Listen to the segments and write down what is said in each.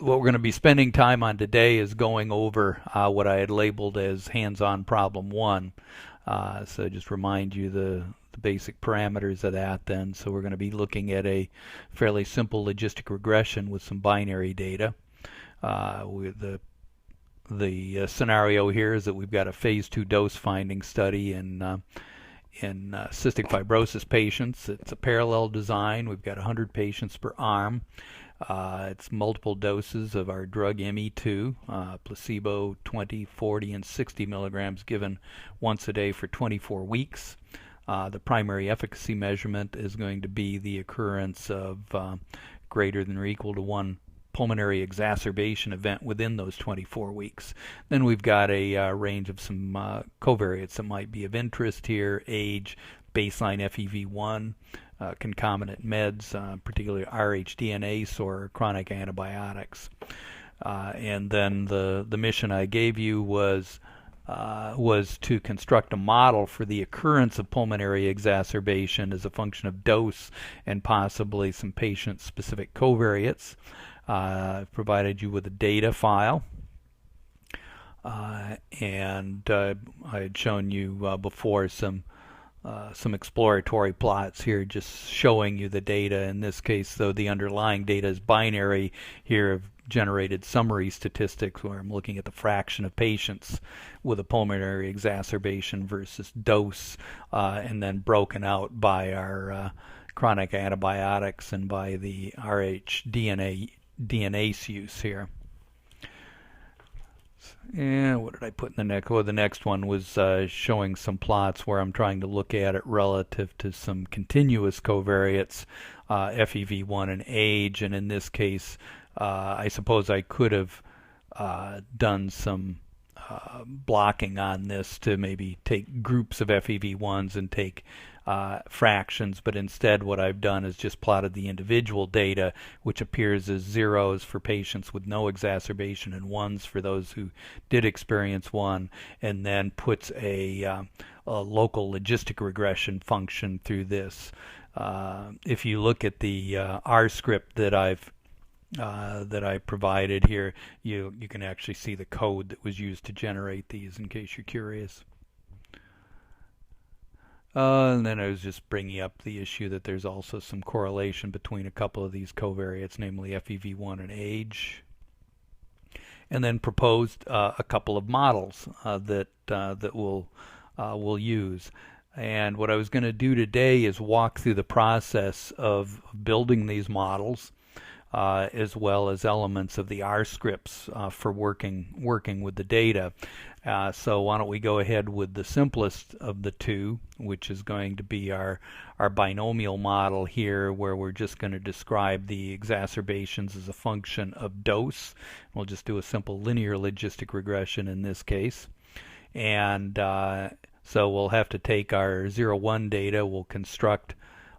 what we're going to be spending time on today is going over what I had labeled as hands-on problem one. So just remind you the basic parameters of that then. So we're going to be looking at a fairly simple logistic regression with some binary data. With the scenario here is that we've got a phase 2 dose finding study in cystic fibrosis patients. It's a parallel design. We've got 100 patients per arm. It's multiple doses of our drug ME2, placebo 20, 40, and 60 milligrams given once a day for 24 weeks. The primary efficacy measurement is going to be the occurrence of greater than or equal to one pulmonary exacerbation event within those 24 weeks. Then we've got a range of some covariates that might be of interest here: age, baseline FEV1, concomitant meds, particularly rhDNase or chronic antibiotics. And then the mission I gave you was to construct a model for the occurrence of pulmonary exacerbation as a function of dose and possibly some patient-specific covariates. I've provided you with a data file, and I had shown you before some exploratory plots here, just showing you the data. In this case, though, the underlying data is binary. Here I've generated summary statistics where I'm looking at the fraction of patients with a pulmonary exacerbation versus dose, and then broken out by our chronic antibiotics and by the rhDNase use here. And what did I put in the next? Well, the next one was showing some plots where I'm trying to look at it relative to some continuous covariates, FEV1 and age. And in this case, I suppose I could have done some blocking on this to maybe take groups of FEV1s and take fractions, but instead what I've done is just plotted the individual data, which appears as zeros for patients with no exacerbation and ones for those who did experience one, and then puts a local logistic regression function through this. If you look at the R script that I provided here, you can actually see the code that was used to generate these, in case you're curious. And then I was just bringing up the issue that there's also some correlation between a couple of these covariates, namely FEV1 and age. And then proposed a couple of models that we'll use. And what I was going to do today is walk through the process of building these models, as well as elements of the R scripts for working with the data. So why don't we go ahead with the simplest of the two, which is going to be our binomial model here, where we're just going to describe the exacerbations as a function of dose. We'll just do a simple linear logistic regression in this case. And so we'll have to take our 0-1 data, we'll construct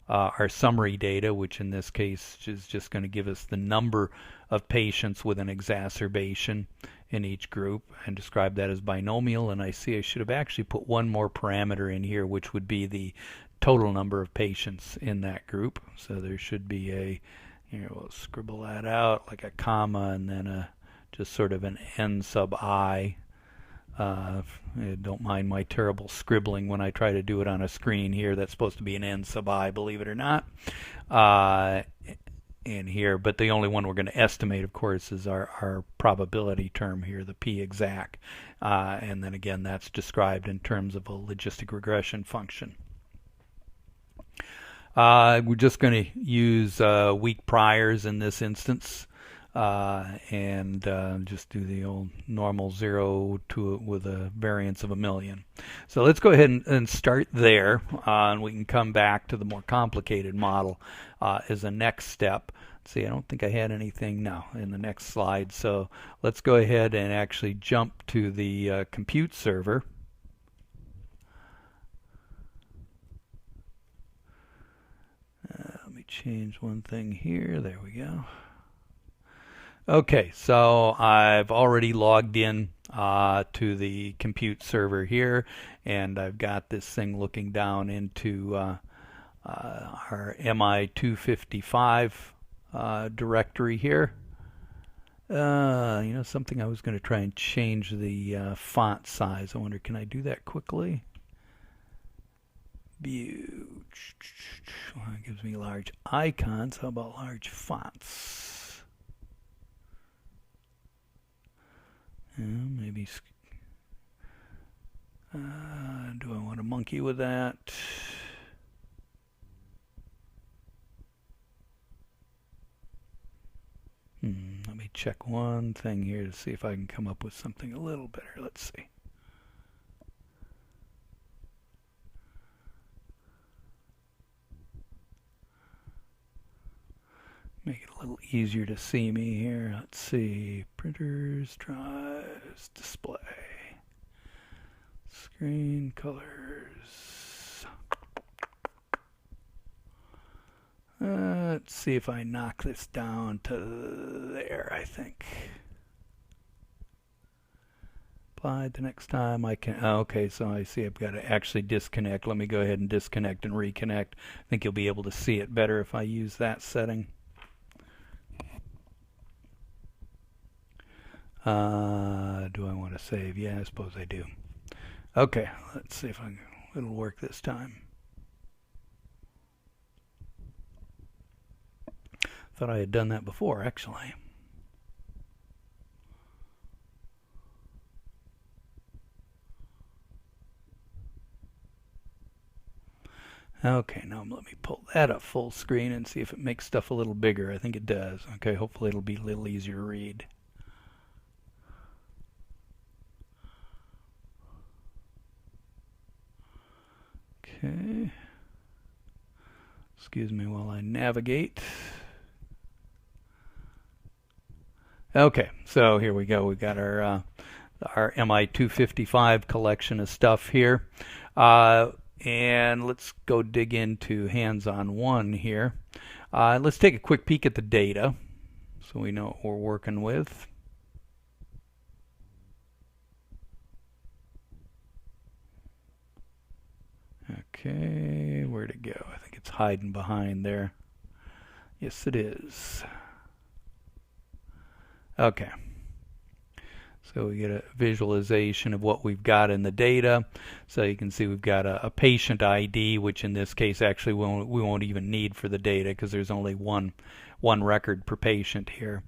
our summary data, which in this case is just going to give us the number of patients with an exacerbation in each group, and describe that as binomial. And I see I should have actually put one more parameter in here, which would be the total number of patients in that group. So there should be a, here we'll scribble that out like a comma, and then just sort of an n sub I. Don't mind my terrible scribbling when I try to do it on a screen here. That's supposed to be an n sub I, believe it or not, in here. But the only one we're going to estimate, of course, is our probability term here, the p-exact. And then again, that's described in terms of a logistic regression function. We're just going to use weak priors in this instance. And just do the old normal 0 to with a variance of 1,000,000. So let's go ahead and start there, and we can come back to the more complicated model as a next step. Let's see, I don't think I had anything now in the next slide, so let's go ahead and actually jump to the compute server. Let me change one thing here. There we go. Okay, so I've already logged in to the compute server here, and I've got this thing looking down into our MI255 directory here. You know something, I was going to try and change the font size. I wonder, can I do that quickly? View. Well, it gives me large icons. How about large fonts? Maybe. Do I want to monkey with that? Let me check one thing here to see if I can come up with something a little better. Let's see. Make it a little easier to see me here. Let's see. Printers, drives, display, screen, colors. Let's see if I knock this down to there, I think. Applied the next time I can. Okay, so I see I've got to actually disconnect. Let me go ahead and disconnect and reconnect. I think you'll be able to see it better if I use that setting. Do I want to save? Yeah, I suppose I do. Okay, let's see if it'll work this time. Thought I had done that before, actually. Okay, now let me pull that up full screen and see if it makes stuff a little bigger. I think it does. Okay, hopefully it'll be a little easier to read. Okay. Excuse me while I navigate. Okay, so here we go. We've got our MI255 collection of stuff here. And let's go dig into hands-on one here. Let's take a quick peek at the data so we know what we're working with. Okay, where'd it go? I think it's hiding behind there. Yes, it is. Okay. So we get a visualization of what we've got in the data. So you can see we've got a patient ID, which in this case actually we won't even need for the data because there's only one record per patient here.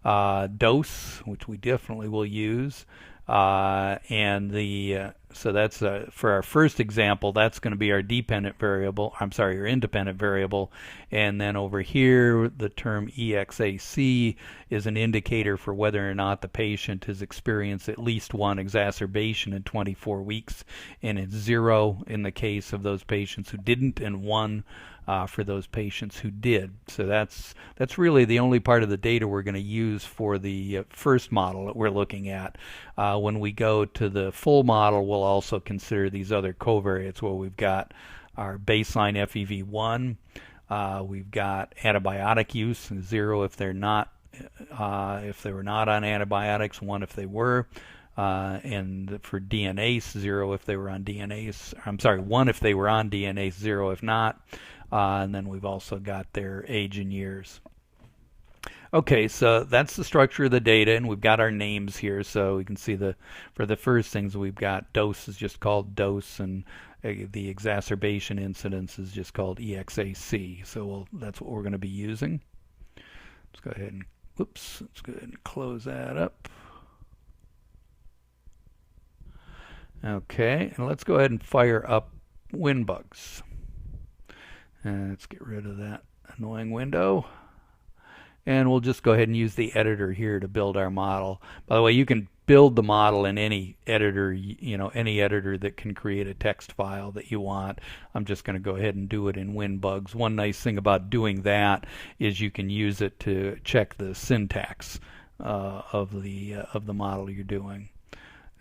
Dose, which we definitely will use. And so that's for our first example, that's going to be our dependent variable. I'm sorry, your independent variable. And then over here, the term EXAC is an indicator for whether or not the patient has experienced at least one exacerbation in 24 weeks. And it's 0 in the case of those patients who didn't, and 1 for those patients who did. So that's really the only part of the data we're going to use for the first model that we're looking at. When we go to the full model, we'll also consider these other covariates where we've got our baseline FEV1, we've got antibiotic use, 0 if they're not if they were not on antibiotics, 1 if they were. And for DNase, 0 if they were on DNase. I'm sorry, 1 if they were on DNase, 0 if not. And then we've also got their age in years. Okay, so that's the structure of the data, and we've got our names here. So we can see for the first things we've got dose is just called dose, and the exacerbation incidence is just called EXAC. So that's what we're going to be using. Let's go ahead and let's go ahead and close that up. Okay, and let's go ahead and fire up WinBUGS. And let's get rid of that annoying window. And we'll just go ahead and use the editor here to build our model. By the way, you can build the model in any editor, any editor that can create a text file that you want. I'm just going to go ahead and do it in WinBUGS. One nice thing about doing that is you can use it to check the syntax of the model you're doing.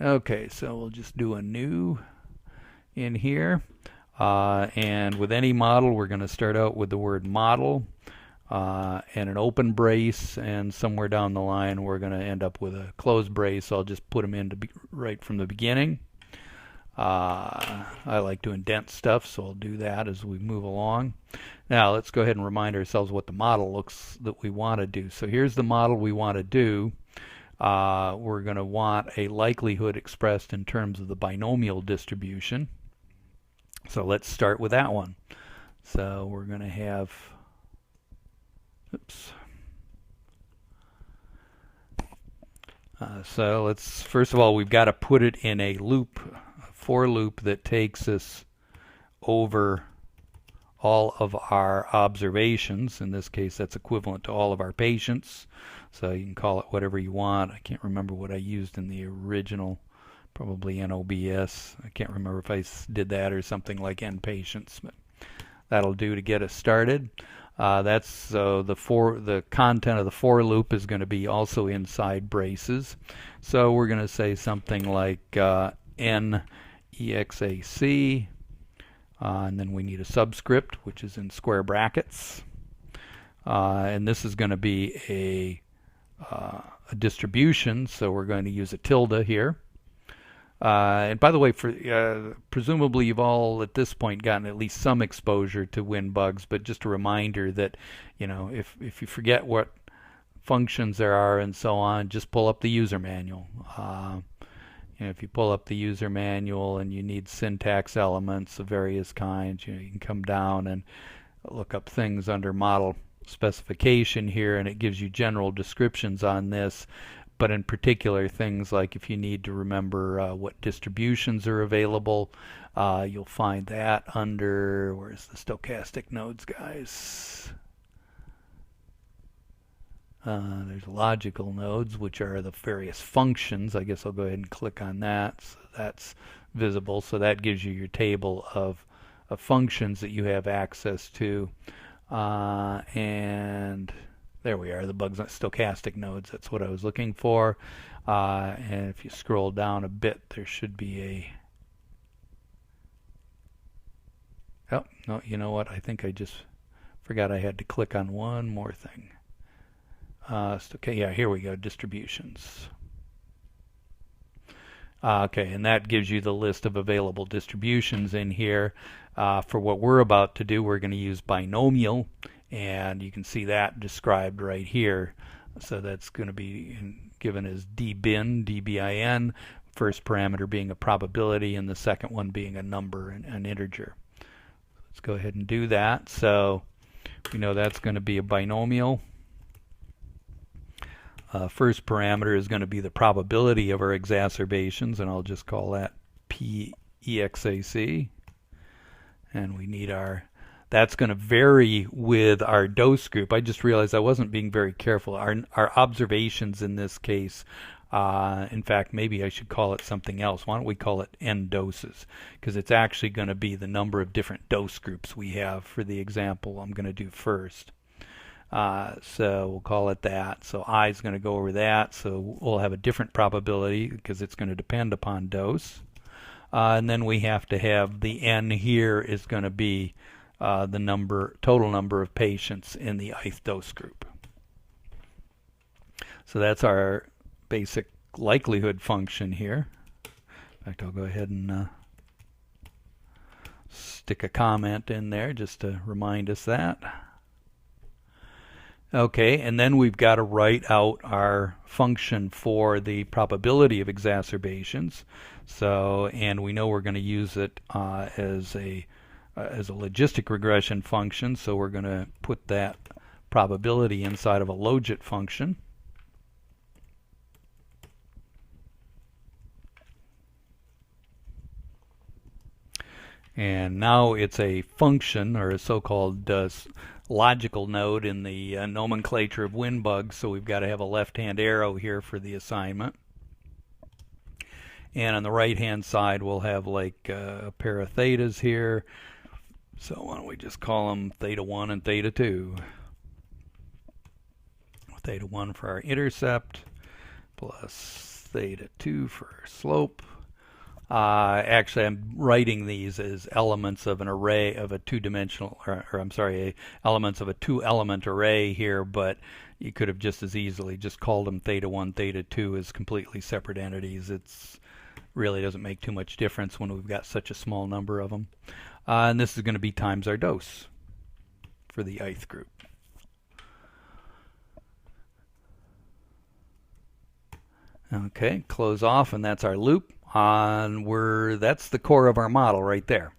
Okay, so we'll just do a new in here. And with any model, we're going to start out with the word model and an open brace, and somewhere down the line we're going to end up with a closed brace. So I'll just put them in right from the beginning. I like to indent stuff, so I'll do that as we move along. Now let's go ahead and remind ourselves what the model looks that we want to do. So here's the model we want to do. we're going to want a likelihood expressed in terms of the binomial distribution. So let's start with that one. So we're going to have, oops. So let's, first of all, we've got to put it in a loop, a for loop that takes us over all of our observations. In this case, that's equivalent to all of our patients. So you can call it whatever you want. I can't remember what I used in the original, probably NOBS. I can't remember if I did that or something like N patients, but that'll do to get us started. That's the content of the for loop is going to be also inside braces. So we're going to say something like N EXAC, and then we need a subscript, which is in square brackets. And this is going to be a distribution, so we're going to use a tilde here. And by the way, presumably you've all at this point gotten at least some exposure to WinBUGS, but just a reminder that, you know, if you forget what functions there are and so on, just pull up the user manual. You know, if you pull up the user manual and you need syntax elements of various kinds, you can come down and look up things under model specification here, and it gives you general descriptions on this. But in particular, things like if you need to remember what distributions are available, you'll find that under, where's the stochastic nodes, guys? There's logical nodes, which are the various functions. I guess I'll go ahead and click on that. So that's visible. So that gives you your table of functions that you have access to. And there we are, the bugs stochastic nodes. That's what I was looking for. And if you scroll down a bit, there should be a... Oh, no, you know what? I think I just forgot I had to click on one more thing. Okay, yeah, here we go, distributions. Okay, and that gives you the list of available distributions in here. For what we're about to do, we're going to use binomial, and you can see that described right here. So that's going to be given as dbin, first parameter being a probability, and the second one being a number, an integer. Let's go ahead and do that. So we know that's going to be a binomial. First parameter is going to be the probability of our exacerbations, and I'll just call that PEXAC. And we need that's going to vary with our dose group. I just realized I wasn't being very careful. Our observations in this case, in fact, maybe I should call it something else. Why don't we call it N doses? Because it's actually going to be the number of different dose groups we have for the example I'm going to do first. So we'll call it that. So I is going to go over that. So we'll have a different probability because it's going to depend upon dose. And then we have to have the N here is going to be the total number of patients in the ith dose group. So that's our basic likelihood function here. In fact, I'll go ahead and stick a comment in there just to remind us that. Okay, and then we've got to write out our function for the probability of exacerbations. So, and we know we're going to use it as a logistic regression function. So we're going to put that probability inside of a logit function. And now it's a function, or a so-called logical node in the nomenclature of WinBUGS, so we've got to have a left-hand arrow here for the assignment. And on the right-hand side, we'll have like a pair of thetas here. So why don't we just call them theta 1 and theta 2. Theta 1 for our intercept, plus theta 2 for our slope. Actually, I'm writing these as elements of an array of a two-dimensional, elements of a two-element array here, but you could have just as easily just called them theta 1, theta 2 as completely separate entities. It's really doesn't make too much difference when we've got such a small number of them. And this is going to be times our dose for the ith group. Okay, close off, and that's our loop. That's the core of our model right there.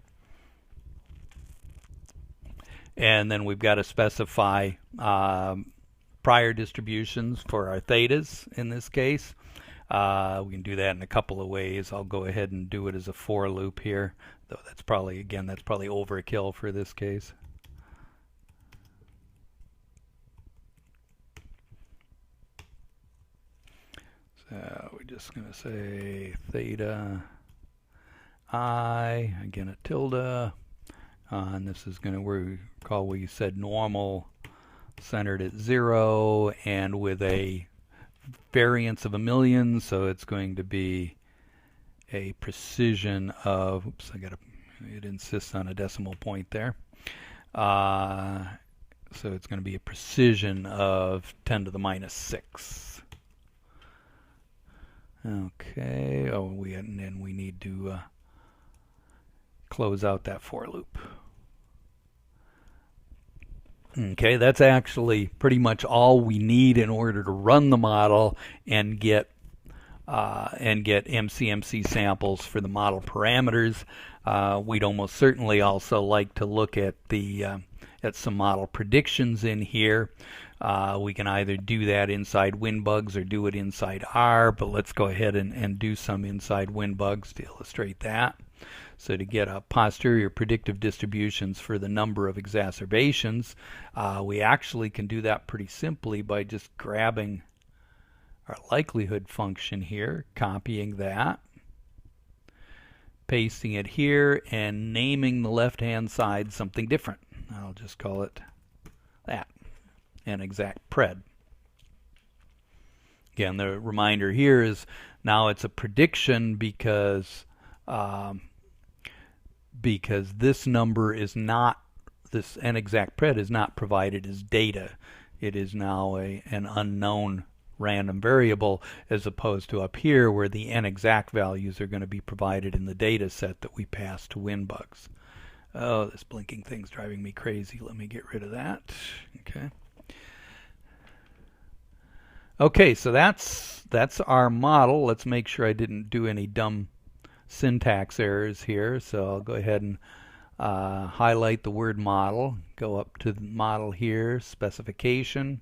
And then we've got to specify prior distributions for our thetas in this case. We can do that in a couple of ways. I'll go ahead and do it as a for loop here, though that's probably overkill for this case. So we're just going to say theta I, again a tilde, and this is going to we said normal centered at 0 and with a variance of 1,000,000, so it's going to be a precision of, it insists on a decimal point there. So it's going to be a precision of 10 to the minus 6. Okay, and then we need to close out that for loop. Okay, that's actually pretty much all we need in order to run the model and get MCMC samples for the model parameters. We'd almost certainly also like to look at at some model predictions in here. We can either do that inside WinBUGS or do it inside R, but let's go ahead and do some inside WinBUGS to illustrate that. So to get a posterior predictive distributions for the number of exacerbations, we actually can do that pretty simply by just grabbing our likelihood function here, copying that, pasting it here, and naming the left-hand side something different. I'll just call it that, an exact pred. Again, the reminder here is now it's a prediction because this number is not, this n exact pred is not provided as data. It is now an unknown random variable, as opposed to up here where the n exact values are going to be provided in the data set that we pass to WinBUGS. Oh, this blinking thing's driving me crazy. Let me get rid of that. Okay, so that's our model. Let's make sure I didn't do any dumb syntax errors here. So I'll go ahead and highlight the word model, go up to the model here, specification,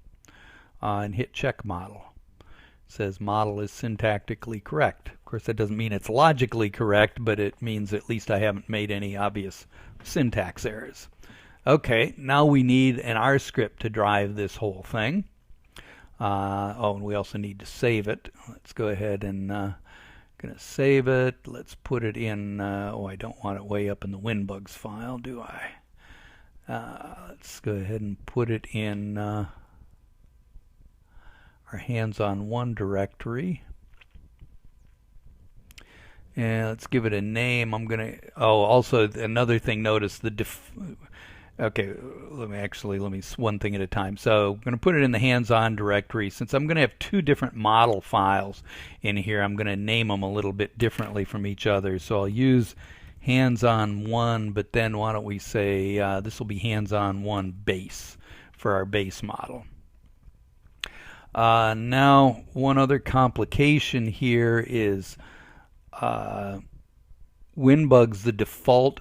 and hit check model. It says model is syntactically correct. Of course, that doesn't mean it's logically correct, but it means at least I haven't made any obvious syntax errors. Okay, now we need an R script to drive this whole thing. And we also need to save it. Let's go ahead and gonna save it. Let's put it in. I don't want it way up in the WinBUGS file, do I? Let's go ahead and put it in our hands-on one directory. And let's give it a name. I'm gonna. Also another thing. Notice the okay, let me one thing at a time. So I'm going to put it in the hands-on directory. Since I'm going to have two different model files in here, I'm going to name them a little bit differently from each other. So I'll use hands-on one, but then why don't we say this will be hands-on one base for our base model. Now, one other complication here is WinBUGS, the default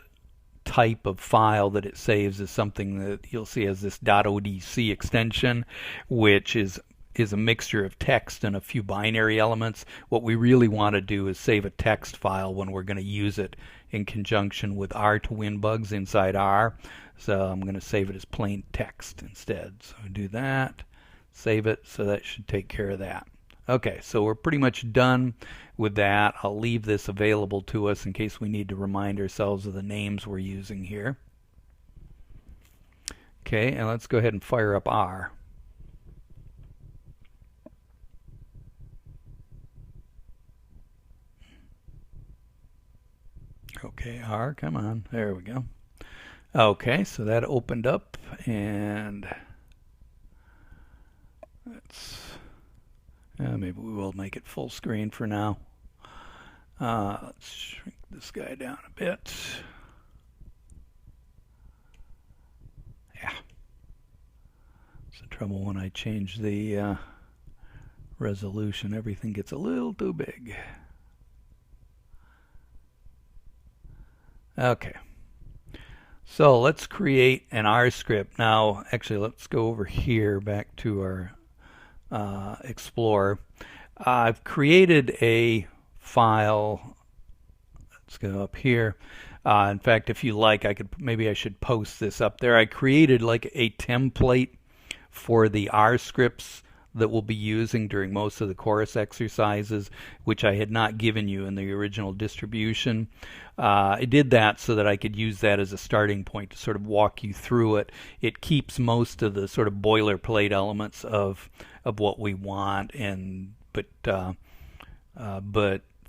type of file that it saves is something that you'll see as this .odc extension, which is a mixture of text and a few binary elements. What we really want to do is save a text file when we're going to use it in conjunction with R to WinBUGS inside R. So I'm going to save it as plain text instead. So do that, save it, so that should take care of that. Okay, so we're pretty much done with that. I'll leave this available to us in case we need to remind ourselves of the names we're using here. Okay, and let's go ahead and fire up R. Okay, R, come on. There we go. Okay, so that opened up, and let's maybe we will make it full screen for now. Let's shrink this guy down a bit. Yeah. It's the trouble when I change the resolution, everything gets a little too big. Okay. So let's create an R script. Now, actually, let's go over here back to our Explorer. I've created a file. Let's go up here. In fact, if you like, maybe I should post this up there. I created like a template for the R scripts that we'll be using during most of the course exercises, which I had not given you in the original distribution. I did that so that I could use that as a starting point to sort of walk you through it. It keeps most of the sort of boilerplate elements of what we want, but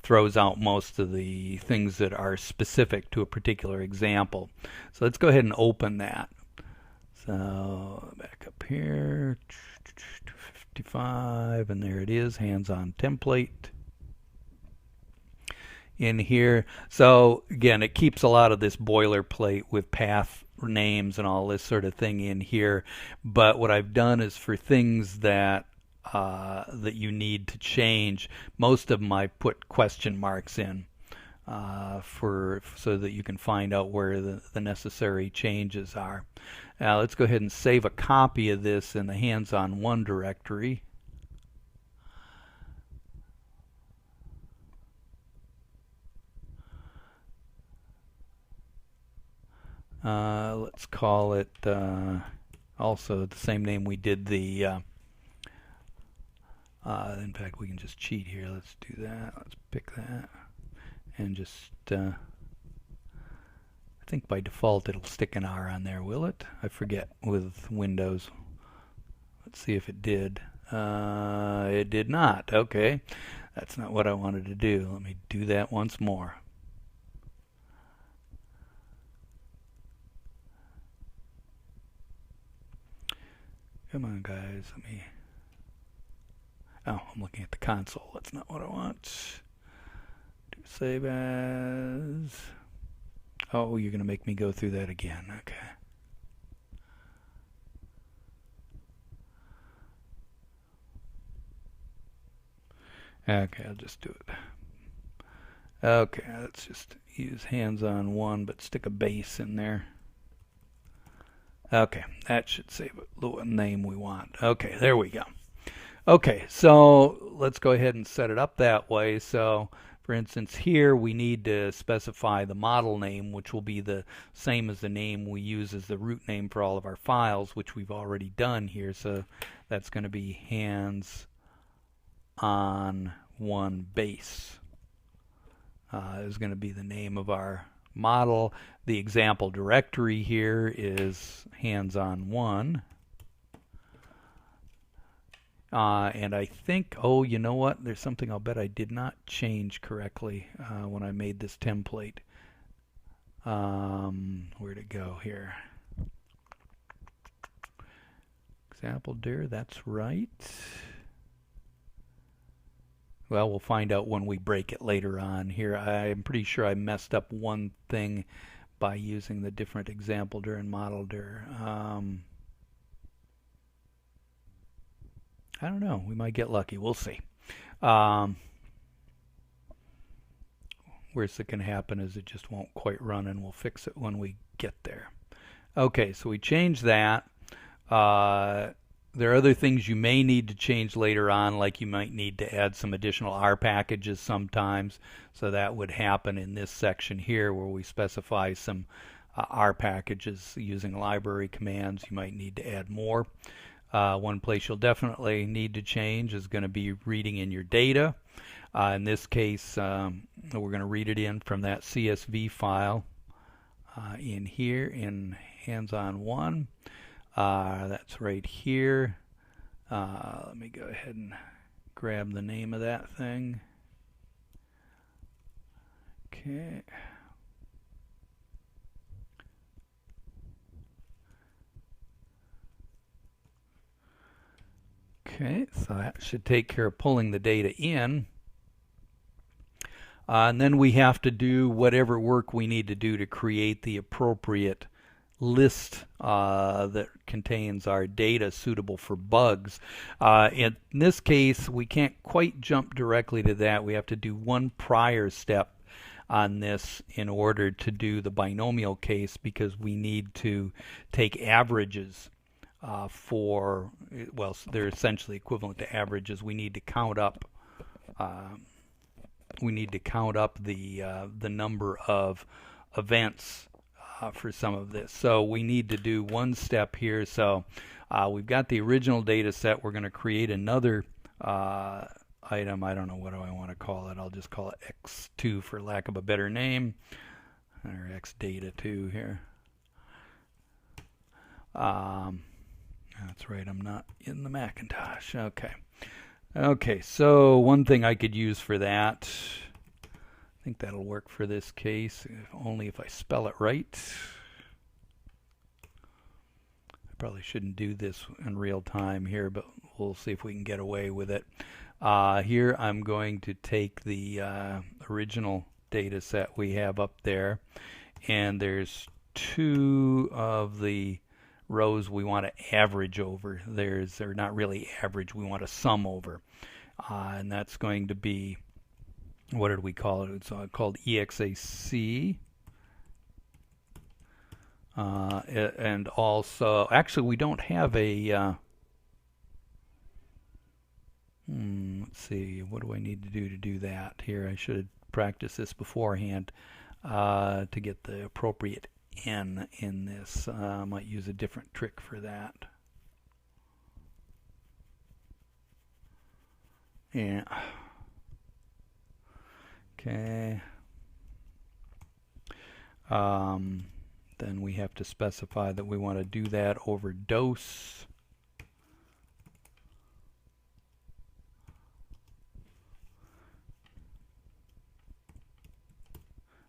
throws out most of the things that are specific to a particular example. So let's go ahead and open that. So back up here, 255, and there it is, hands-on template in here. So again, it keeps a lot of this boilerplate with path names and all this sort of thing in here. But what I've done is for things that you need to change, most of them I put question marks in so that you can find out where the necessary changes are. Now let's go ahead and save a copy of this in the hands-on 1 directory. Let's call it also the same name we did the in fact, we can just cheat here. Let's do that. Let's pick that and just I think by default it'll stick an R on there, will it? I forget with Windows. Let's see if it did. It did not. Okay, that's not what I wanted to do. Let me do that once more. Come on, guys. Oh, I'm looking at the console. That's not what I want. Do save as. Oh, you're going to make me go through that again. Okay. Okay, I'll just do it. Okay, let's just use hands-on 1, but stick a base in there. Okay, that should say the name we want. Okay, there we go. Okay, so let's go ahead and set it up that way. So, for instance, here we need to specify the model name, which will be the same as the name we use as the root name for all of our files, which we've already done here. So that's going to be hands-on 1 base is going to be the name of our model. The example directory here is hands-on 1. And I think, oh, you know what? There's something I'll bet I did not change correctly when I made this template. Where'd it go here? Example dir, that's right. Well, we'll find out when we break it later on here. I'm pretty sure I messed up one thing by using the different example dir and model dir. I don't know. We might get lucky. We'll see. Worst that can happen is it just won't quite run, and we'll fix it when we get there. Okay, so we changed that. There are other things you may need to change later on, like you might need to add some additional R packages sometimes. So that would happen in this section here where we specify some R packages using library commands. You might need to add more. One place you'll definitely need to change is going to be reading in your data. In this case, we're going to read it in from that CSV file in here in hands-on 1. That's right here. Let me go ahead and grab the name of that thing. Okay. Okay, so that should take care of pulling the data in. And then we have to do whatever work we need to do to create the appropriate list that contains our data suitable for bugs. In this case, we can't quite jump directly to that. We have to do one prior step on this in order to do the binomial case, because we need to take averages for, well, they're essentially equivalent to averages. We need to count up the number of events for some of this. So we need to do one step here. So we've got the original data set. We're going to create another item. I don't know, what do I want to call it? I'll just call it X2 for lack of a better name, or X data 2 here. That's right, I'm not in the Macintosh. Okay, so one thing I could use for that, I think that'll work for this case, only if I spell it right. I probably shouldn't do this in real time here, but we'll see if we can get away with it. Here I'm going to take the original data set we have up there, and there's two of the rows we want to average over. They're not really average, we want to sum over. And that's going to be, what did we call it? It's called EXAC. And also, actually we don't have a, let's see, what do I need to do that here? I should have practiced this beforehand to get the appropriate N in this. I might use a different trick for that. Yeah. Okay. Then we have to specify that we want to do that over dose.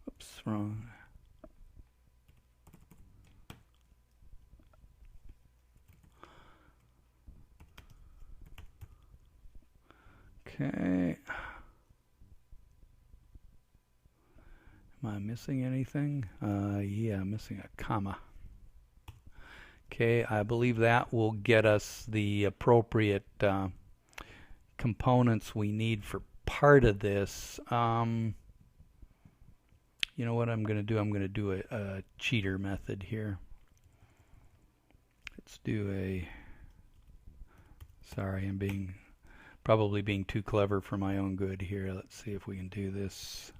Oops, wrong. Okay. Am I missing anything? Yeah, I'm missing a comma. Okay, I believe that will get us the appropriate components we need for part of this. You know what I'm going to do? I'm going to do a cheater method here. Let's do a... Sorry, I'm probably being too clever for my own good here. Let's see if we can do this.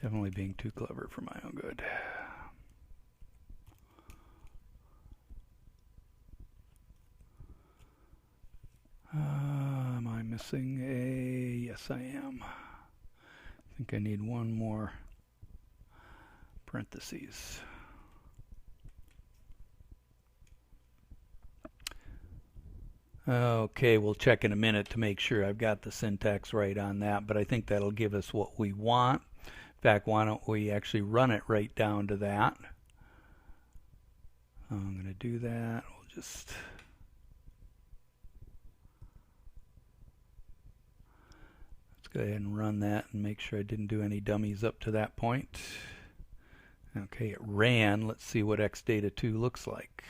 Definitely being too clever for my own good. Am I missing a... Yes, I am. I think I need one more parentheses. Okay, we'll check in a minute to make sure I've got the syntax right on that, but I think that'll give us what we want. In fact, why don't we actually run it right down to that? I'm going to do that. We'll just... Let's go ahead and run that and make sure I didn't do any dummies up to that point. Okay, it ran. Let's see what xdata2 looks like.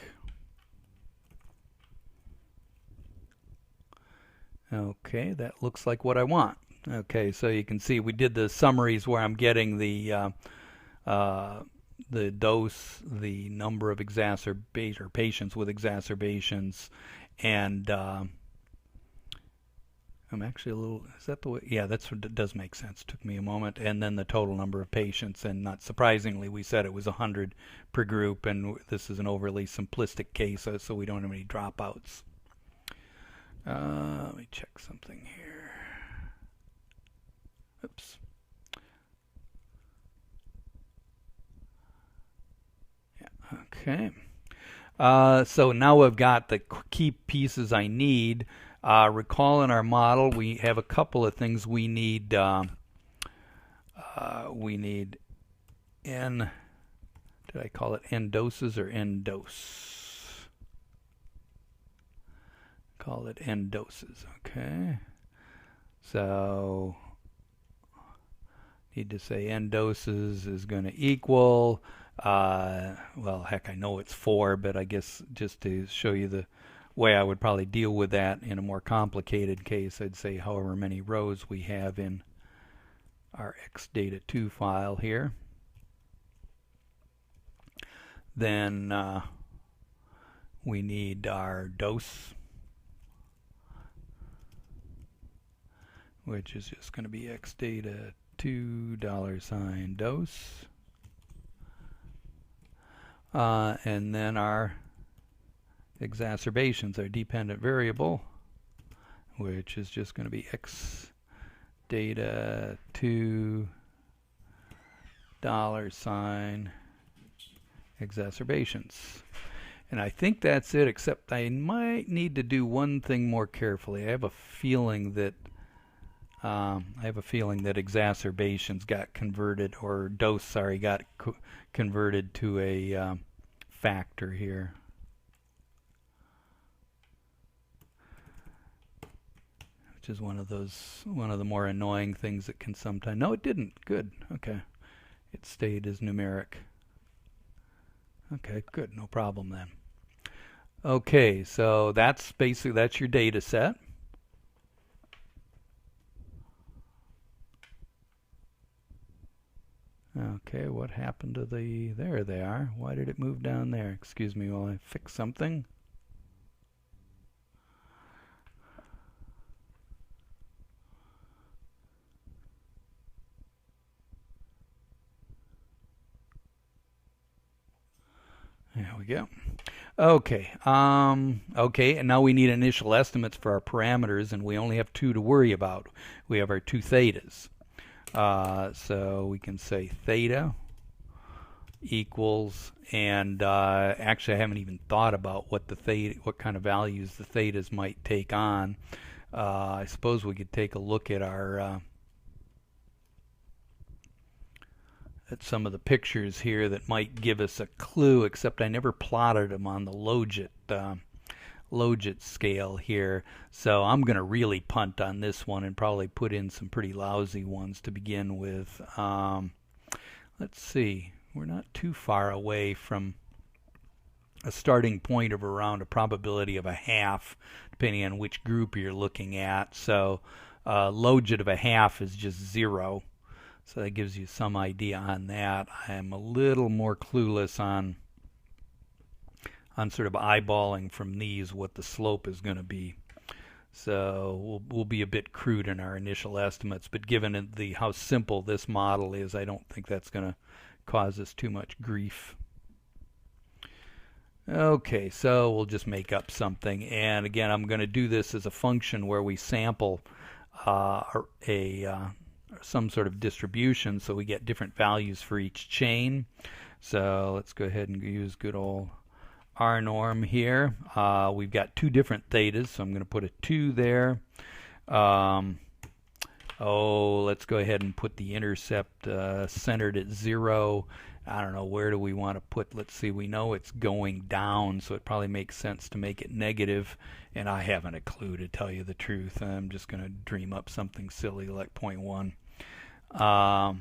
Okay, that looks like what I want. Okay, so you can see we did the summaries where I'm getting the dose, the number of patients with exacerbations, and I'm actually a little, is that the way? Yeah, that's what does make sense. Took me a moment. And then the total number of patients, and not surprisingly, we said it was 100 per group, and this is an overly simplistic case, so we don't have any dropouts. Let me check something here. Oops. Yeah, okay. So now I've got the key pieces I need. Recall in our model we have a couple of things we need we need n, did I call it n doses or n dose? Call it n doses, okay. So need to say n doses is going to equal, well, heck, I know it's 4, but I guess just to show you the way I would probably deal with that in a more complicated case, I'd say however many rows we have in our xdata2 file here. Then we need our dose, which is just going to be xdata2 $dose. And then our exacerbations, our dependent variable, which is just going to be xdata2 $exacerbations. And I think that's it, except I might need to do one thing more carefully. I have a feeling that exacerbations got converted, or dose, sorry, got converted to a factor here. Which is one of the more annoying things that can sometimes. No, it didn't. Good. Okay. It stayed as numeric. Okay, good. No problem then. Okay, so that's your data set. Okay, what happened to there they are. Why did it move down there? Excuse me while I fix something. There we go. Okay, okay, and now we need initial estimates for our parameters, and we only have 2 to worry about. We have our 2 thetas. So we can say theta equals, and actually I haven't even thought about what kind of values the thetas might take on. I suppose we could take a look at our at some of the pictures here that might give us a clue, except I never plotted them on the Logit scale here, so I'm going to really punt on this one and probably put in some pretty lousy ones to begin with. Let's see, we're not too far away from a starting point of around a probability of a half, depending on which group you're looking at. So Logit of a half is just 0. So that gives you some idea on that. I am a little more clueless on sort of eyeballing from these what the slope is going to be. So we'll be a bit crude in our initial estimates, but given how simple this model is, I don't think that's going to cause us too much grief. Okay, so we'll just make up something, and again I'm going to do this as a function where we sample some sort of distribution, so we get different values for each chain. So let's go ahead and use good old R norm here. We've got 2 different thetas, so I'm going to put a 2 there. Let's go ahead and put the intercept centered at 0. I don't know, where do we want to put, let's see, we know it's going down, so it probably makes sense to make it negative, and I haven't a clue, to tell you the truth. I'm just going to dream up something silly like 0.1.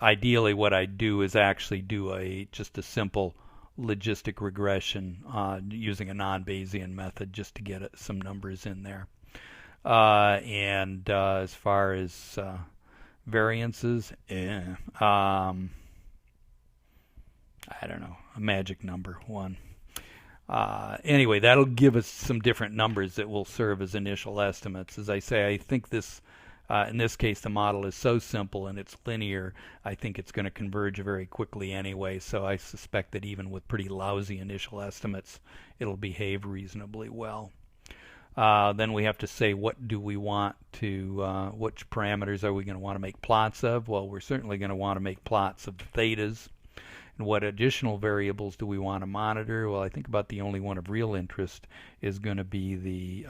Ideally what I do is actually do just a simple logistic regression using a non-Bayesian method just to get some numbers in there. As far as variances, I don't know, a magic number, 1. Anyway, that'll give us some different numbers that will serve as initial estimates. As I say, I think this, in this case, the model is so simple and it's linear, I think it's going to converge very quickly anyway, so I suspect that even with pretty lousy initial estimates, it'll behave reasonably well. Then we have to say, what do we want to, which parameters are we going to want to make plots of? Well, we're certainly going to want to make plots of the thetas. And what additional variables do we want to monitor? Well, I think about the only one of real interest is going to be the,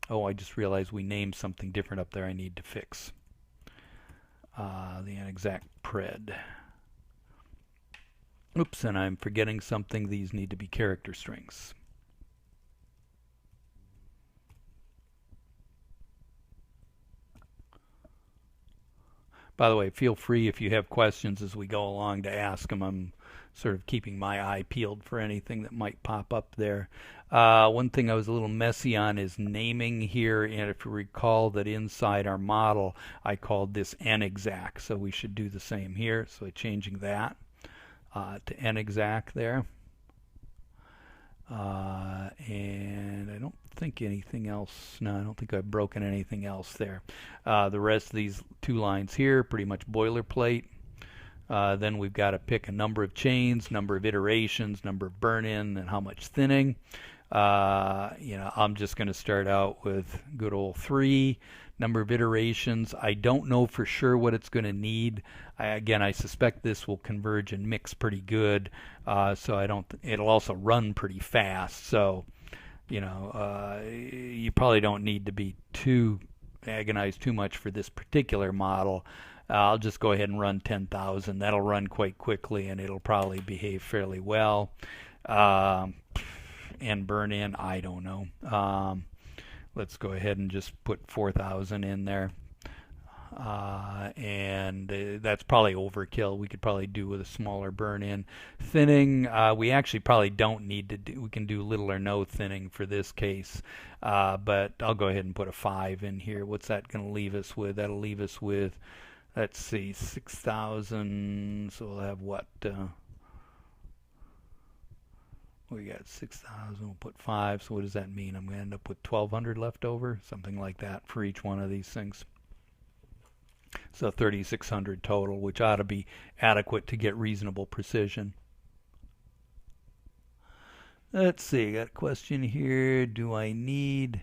I just realized we named something different up there I need to fix. the inexact pred. Oops, and I'm forgetting something. These need to be character strings. By the way, feel free if you have questions as we go along to ask them. I'm sort of keeping my eye peeled for anything that might pop up there. One thing I was a little messy on is naming here, and if you recall that inside our model I called this nexact, so we should do the same here. So changing that to nexact there. And I don't think anything else. No, I don't think I've broken anything else there. The rest of these two lines here, pretty much boilerplate. Then we've got to pick a number of chains, number of iterations, number of burn-in, and how much thinning. I'm just going to start out with good old 3. Number of iterations, I don't know for sure what it's going to need. Again, I suspect this will converge and mix pretty good, so it'll also run pretty fast. So, you probably don't need to be too agonized too much for this particular model. I'll just go ahead and run 10,000. That'll run quite quickly, and it'll probably behave fairly well. And burn in, I don't know. Let's go ahead and just put 4,000 in there. And that's probably overkill. We could probably do with a smaller burn-in. Thinning, we actually probably don't need to do. We can do little or no thinning for this case. But I'll go ahead and put a 5 in here. What's that going to leave us with? That'll leave us with, let's see, 6,000. So we'll have what? We got 6,000, we'll put 5, so what does that mean? I'm going to end up with 1,200 left over, something like that for each one of these things. So 3,600 total, which ought to be adequate to get reasonable precision. Let's see, got a question here. Do I need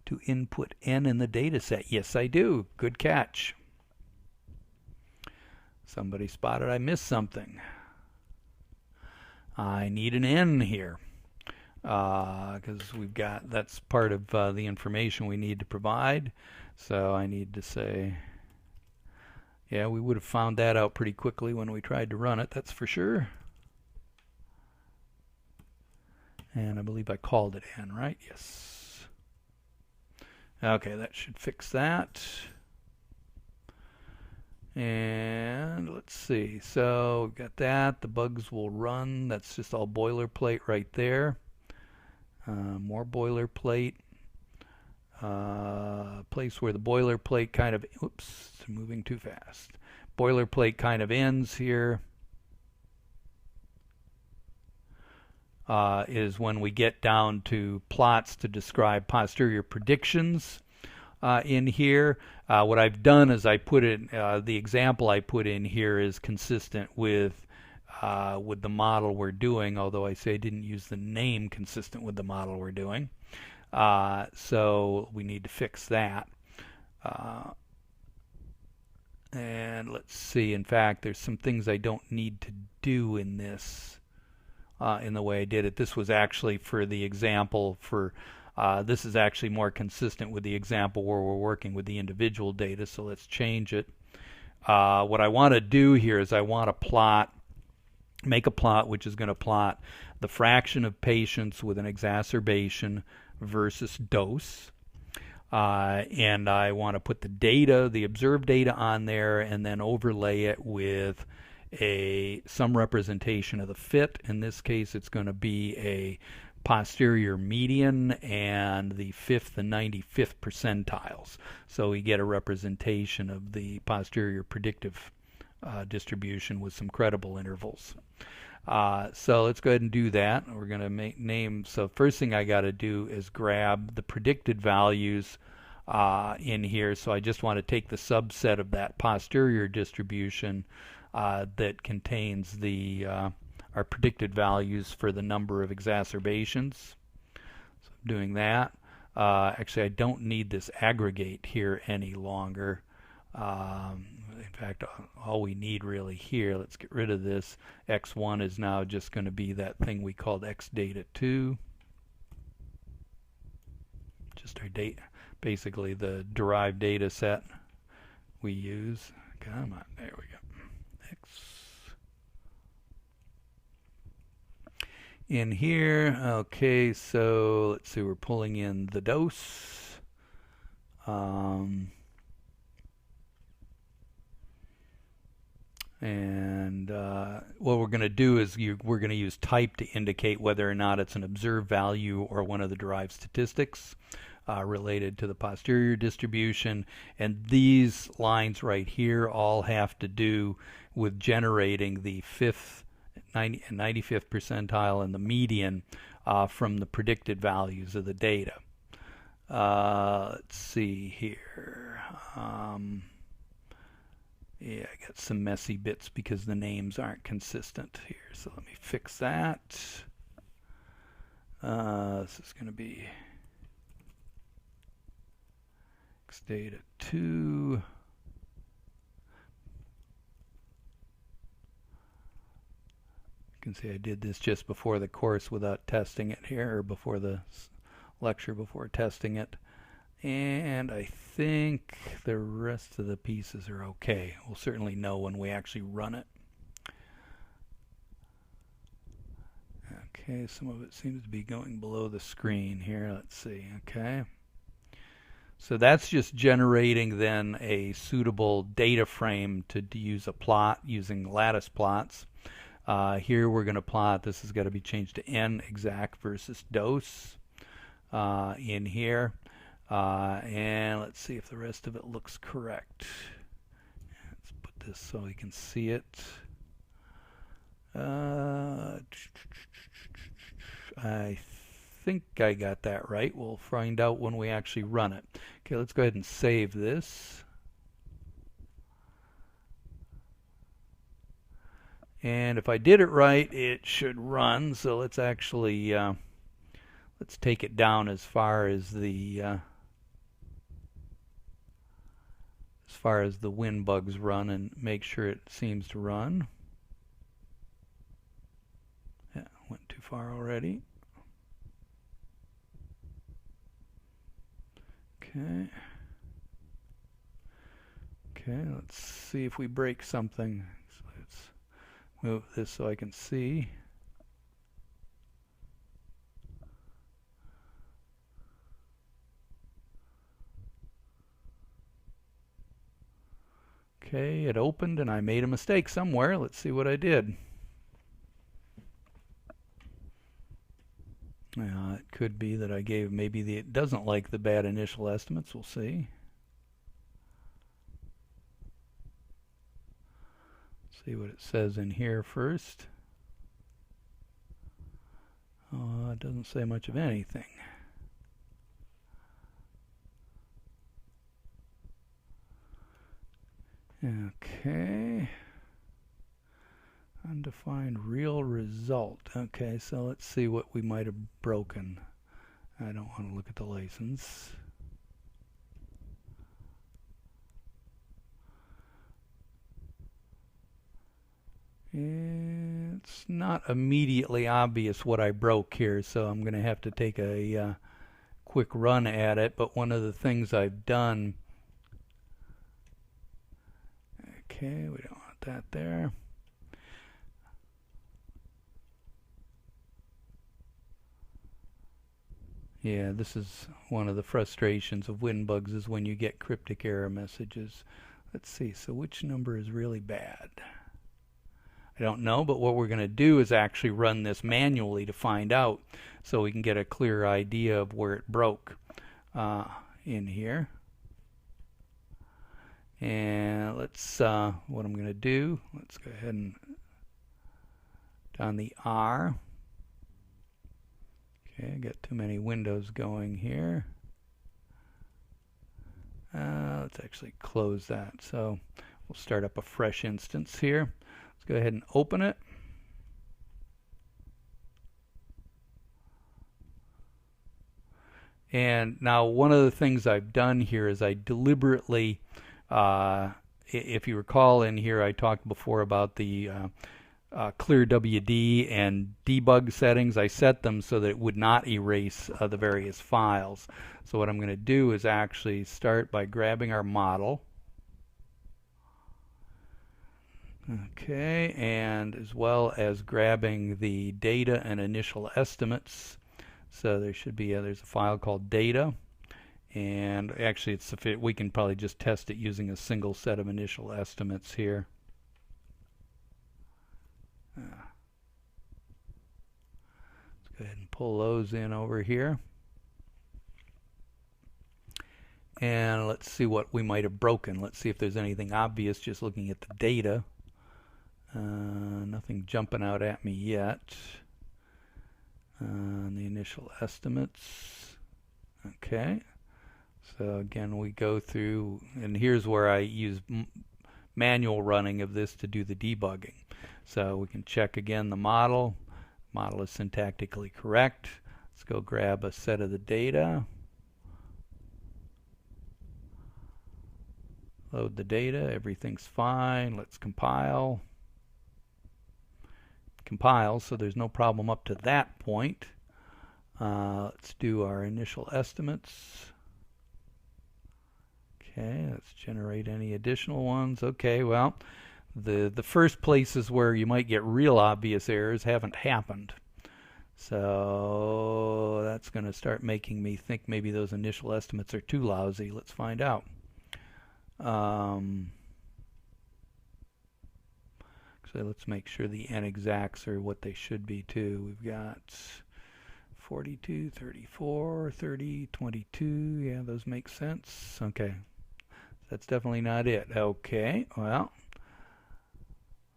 to input n in the data set? Yes, I do. Good catch. Somebody spotted I missed something. I need an n here because that's part of the information we need to provide. So I need to say, yeah, we would have found that out pretty quickly when we tried to run it, that's for sure. And I believe I called it n, right? Yes. Okay, that should fix that. And let's see, so we've got that. The bugs will run. That's just all boilerplate right there. More boilerplate. Place where the boilerplate kind of, oops, it's moving too fast. Boilerplate kind of ends here. Is when we get down to plots to describe posterior predictions. In here, what I've done is I put it. The example I put in here is consistent with the model we're doing. Although I say I didn't use the name consistent with the model we're doing, so we need to fix that. And let's see. In fact, there's some things I don't need to do in this. In the way I did it. This was actually for the example for. This is actually more consistent with the example where we're working with the individual data, so let's change it. What I want to do here is I want to make a plot which is going to plot the fraction of patients with an exacerbation versus dose. And I want to put the data, the observed data on there, and then overlay it with some representation of the fit. In this case, it's going to be a posterior median and the 5th and 95th percentiles. So we get a representation of the posterior predictive distribution with some credible intervals. So let's go ahead and do that. We're going to name. So first thing I got to do is grab the predicted values in here. So I just want to take the subset of that posterior distribution that contains our predicted values for the number of exacerbations. So I'm doing that. Actually, I don't need this aggregate here any longer. In fact, all we need really here, let's get rid of this. X1 is now just going to be that thing we called xdata2. Just our data, basically the derived data set we use. Come on, there we go. In here, okay, so let's see, we're pulling in the dose. And what we're going to do is we're going to use type to indicate whether or not it's an observed value or one of the derived statistics related to the posterior distribution. And these lines right here all have to do with generating the 95th percentile and the median from the predicted values of the data. Let's see here. Yeah, I got some messy bits because the names aren't consistent here. So let me fix that. This is going to be xdata 2. You can see I did this just before the course without testing it here, or before the lecture before testing it. And I think the rest of the pieces are okay. We'll certainly know when we actually run it. Okay, some of it seems to be going below the screen here. Let's see. Okay. So that's just generating then a suitable data frame to use a plot using lattice plots. Here we're going to plot, this has got to be changed to n exact versus dose in here. And let's see if the rest of it looks correct. Let's put this so we can see it. I think I got that right. We'll find out when we actually run it. Okay, let's go ahead and save this. And if I did it right, it should run. So let's actually let's take it down as far as the WinBUGS run and make sure it seems to run. Yeah, went too far already. Okay. Okay, let's see if we break something. So let's move this so I can see. Okay, it opened and I made a mistake somewhere. Let's see what I did. It could be that I gave maybe it doesn't like the bad initial estimates. We'll see. See what it says in here first. It doesn't say much of anything. Okay. Undefined real result. Okay, so let's see what we might have broken. I don't want to look at the license. It's not immediately obvious what I broke here, so I'm going to have to take a quick run at it. But one of the things I've done... Okay, we don't want that there. Yeah, this is one of the frustrations of WinBUGS is when you get cryptic error messages. Let's see, so which number is really bad? I don't know, but what we're going to do is actually run this manually to find out so we can get a clear idea of where it broke in here. And let's, what I'm going to do, let's go ahead and on the R. Okay, I got too many windows going here. Let's actually close that. So we'll start up a fresh instance here. Let's go ahead and open it. And now one of the things I've done here is I deliberately, if you recall in here I talked before about the clear WD and debug settings. I set them so that it would not erase the various files. So what I'm going to do is actually start by grabbing our model. Okay, and as well as grabbing the data and initial estimates. So there should be there's a file called data, and actually it's we can probably just test it using a single set of initial estimates here. Let's go ahead and pull those in over here. And let's see what we might have broken. Let's see if there's anything obvious just looking at the data. Nothing jumping out at me yet. The initial estimates. Okay. So again, we go through, and here's where I use manual running of this to do the debugging. So we can check again the model. Model is syntactically correct. Let's go grab a set of the data. Load the data. Everything's fine. Let's compile. Compile, so there's no problem up to that point. Let's do our initial estimates. Okay, let's generate any additional ones. Okay, well, the first places where you might get real obvious errors haven't happened. So that's going to start making me think maybe those initial estimates are too lousy. Let's find out. So let's make sure the n-exacts are what they should be too. We've got 42, 34, 30, 22. Yeah, those make sense. Okay. That's definitely not it. Okay, well,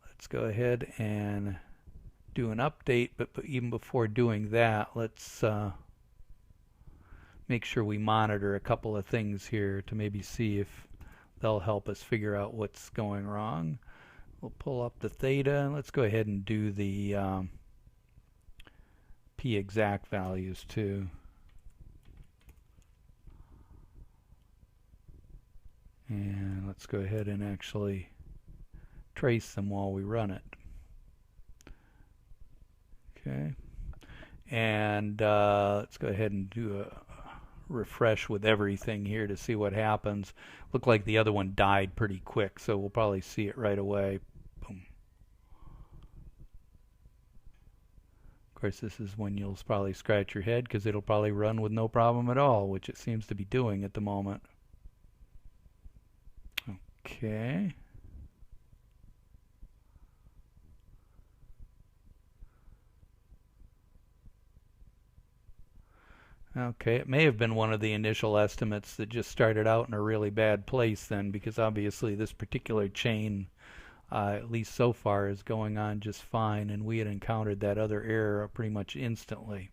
let's go ahead and do an update, but even before doing that, let's make sure we monitor a couple of things here to maybe see if they'll help us figure out what's going wrong. We'll pull up the theta, and let's go ahead and do the p-exact values too. And let's go ahead and actually trace them while we run it. Okay. And let's go ahead and do a refresh with everything here to see what happens. Looked like the other one died pretty quick, so we'll probably see it right away. Boom. Of course, this is when you'll probably scratch your head because it'll probably run with no problem at all, which it seems to be doing at the moment. Okay. Okay, it may have been one of the initial estimates that just started out in a really bad place then, because obviously this particular chain, at least so far, is going on just fine, and we had encountered that other error pretty much instantly.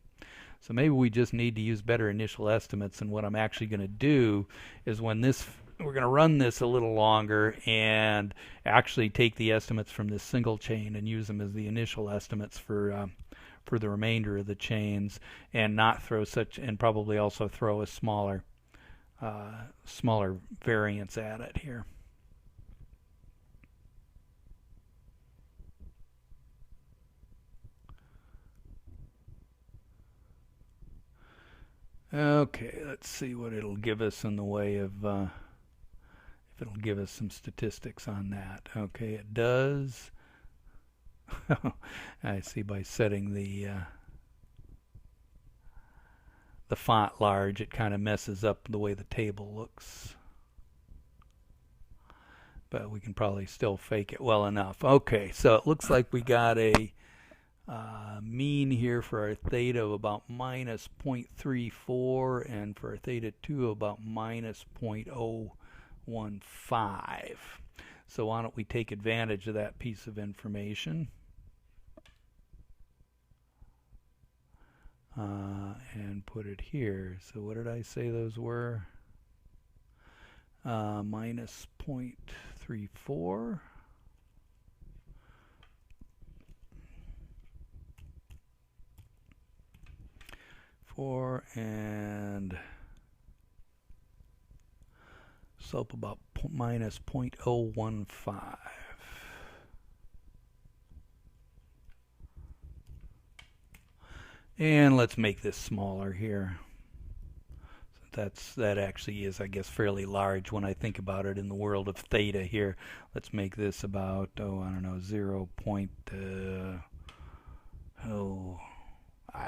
So maybe we just need to use better initial estimates, and what I'm actually going to do is when this, we're going to run this a little longer and actually take the estimates from this single chain and use them as the initial estimates for the remainder of the chains, and not throw such, and probably also throw a smaller variance at it here. Okay, let's see what it'll give us in the way of if it'll give us some statistics on that. Okay, it does. I see by setting the font large, it kind of messes up the way the table looks. But we can probably still fake it well enough. Okay, so it looks like we got a mean here for our theta of about minus 0.34, and for our theta 2 about minus 0.015. So why don't we take advantage of that piece of information and put it here. So what did I say those were? Minus 0.34. And slope about minus 0.015. And let's make this smaller here. That actually is, I guess, fairly large when I think about it in the world of theta here. Let's make this about, I don't know, 0. I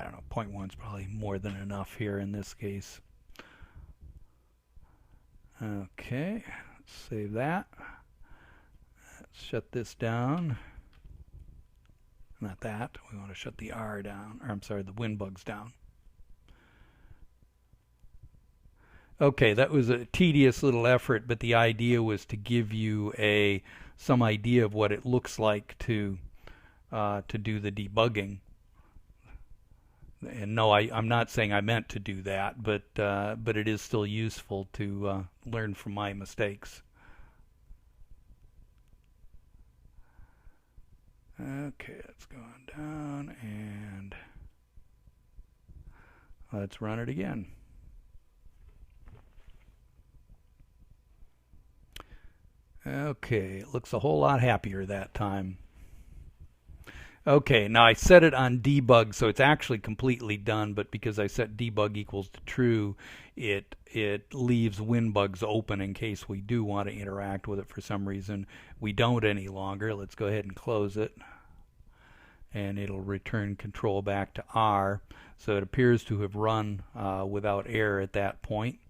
don't know, 0.1 is probably more than enough here in this case. Okay, let's save that. Let's shut this down. Not that. We want to shut the R down, or I'm sorry, the WinBUGs down. Okay, that was a tedious little effort, but the idea was to give you some idea of what it looks like to do the debugging. And no, I'm not saying I meant to do that, but it is still useful to learn from my mistakes. Okay, let's go on down and let's run it again. Okay, it looks a whole lot happier that time. Okay, now I set it on debug, so it's actually completely done, but because I set debug equals to true, it leaves WinBUGs open in case we do want to interact with it for some reason. We don't any longer. Let's go ahead and close it. And it'll return control back to R. So it appears to have run without error at that point.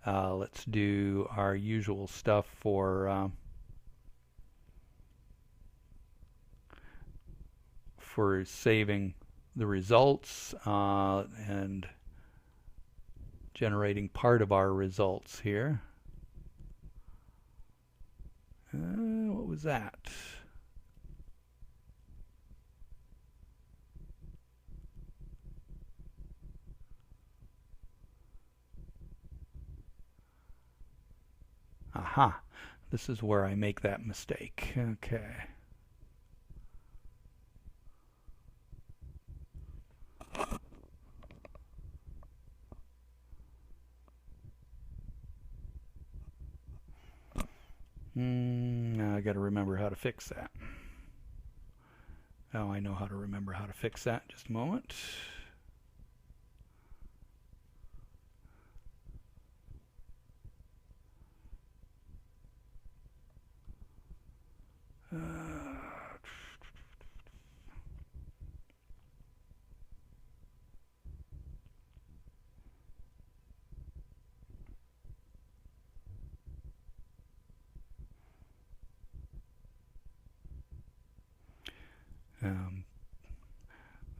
Let's do our usual stuff for saving the results and generating part of our results here. What was that? Aha, this is where I make that mistake. Okay. Now I got to remember how to fix that. Oh, I know how to remember how to fix that. Just a moment.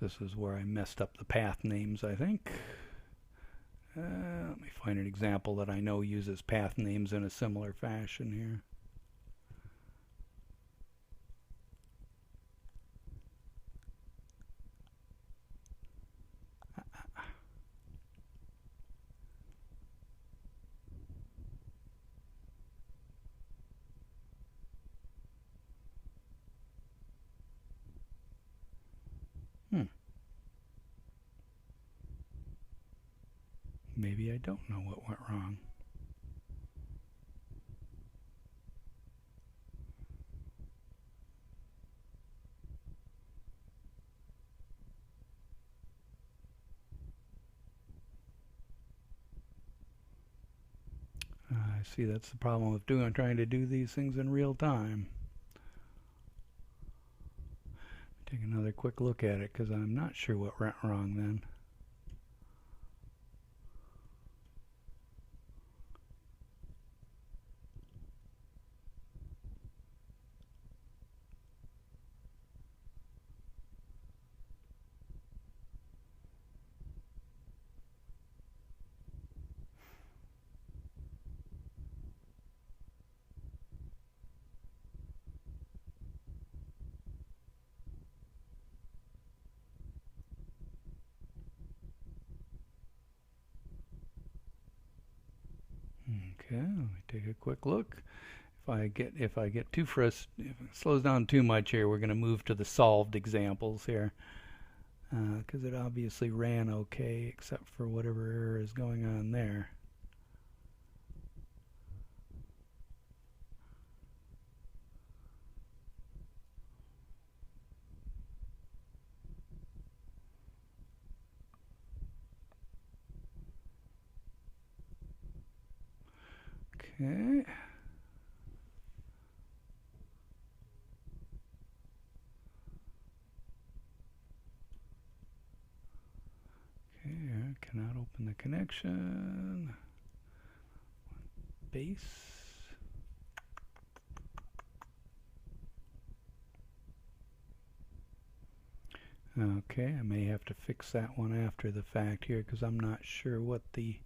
This is where I messed up the path names, I think. Let me find an example that I know uses path names in a similar fashion here. Maybe I don't know what went wrong. I see that's the problem with trying to do these things in real time. Take another quick look at it because I'm not sure what went wrong then. Okay, let me take a quick look. If I get too if it slows down too much here, we're going to move to the solved examples here, because it obviously ran okay, except for whatever error is going on there. Okay. Okay, cannot open the connection. Base. Okay, I may have to fix that one after the fact here because I'm not sure what the